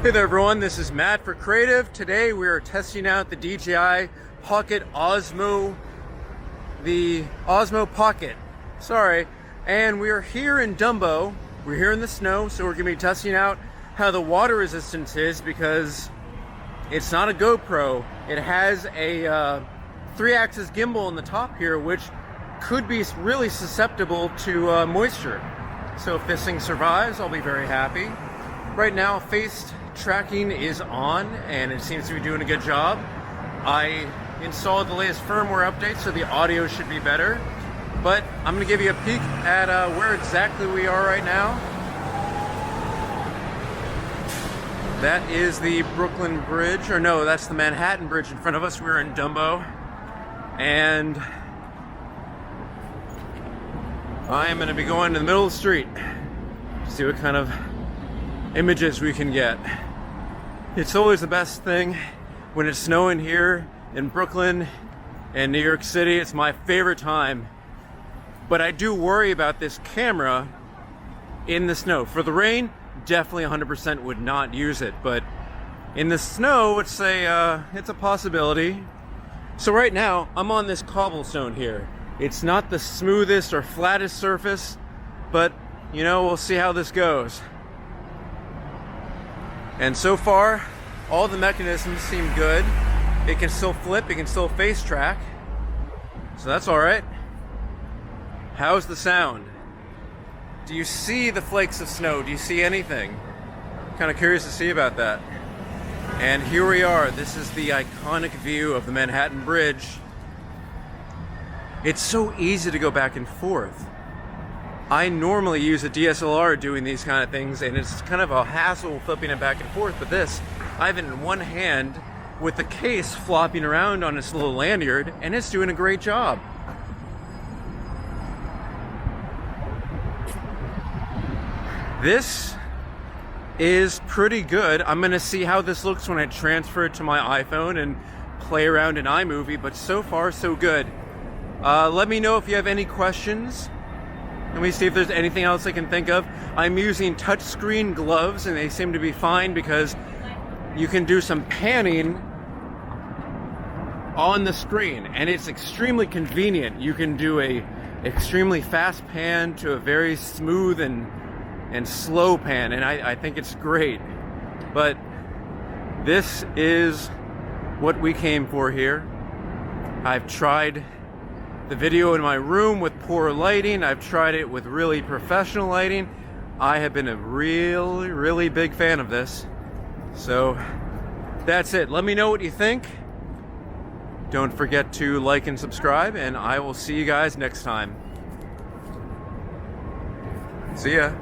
Hey there everyone, this is Matt for Creative. Today we are testing out the DJI Pocket Osmo, the Osmo Pocket, and we are here in Dumbo. We're here in the snow, so we're going to be testing out how the water resistance is because it's not a GoPro. It has a 3-axis gimbal on the top here, which could be really susceptible to moisture. So if this thing survives, I'll be very happy. Right now, face tracking is on, and it seems to be doing a good job. I installed the latest firmware update, so the audio should be better. But I'm going to give you a peek at where exactly we are right now. That is the Brooklyn Bridge, or no, that's the Manhattan Bridge in front of us. We're in Dumbo, and I am going to be going to the middle of the street. See what kind of images we can get. It's always the best thing when it's snowing here in Brooklyn and New York City. It's my favorite time. But I do worry about this camera in the snow. For the rain, definitely 100% would not use it. But in the snow, it's a possibility. So right now, I'm on this cobblestone here. It's not the smoothest or flattest surface, but you know, we'll see how this goes. And so far, all the mechanisms seem good. It can still flip, it can still face track. So that's all right. How's the sound? Do you see the flakes of snow? Do you see anything? Kind of curious to see about that. And here we are. This is the iconic view of the Manhattan Bridge. It's so easy to go back and forth. I normally use a DSLR doing these kind of things, and it's kind of a hassle flipping it back and forth, but this, I have it in one hand with the case flopping around on its little lanyard, and it's doing a great job. This is pretty good. I'm gonna see how this looks when I transfer it to my iPhone and play around in iMovie, but so far so good. Let me know if you have any questions. Let me see if there's anything else I can think of. I'm using touchscreen gloves, and they seem to be fine because you can do some panning on the screen, and it's extremely convenient. You can do a extremely fast pan to a very smooth and slow pan, and I think it's great. But this is what we came for here. I've tried the video in my room with poor lighting. I've tried it with really professional lighting. I have been a really big fan of this. So that's it. Let me know what you think. Don't forget to like and subscribe, and I will see you guys next time. See ya.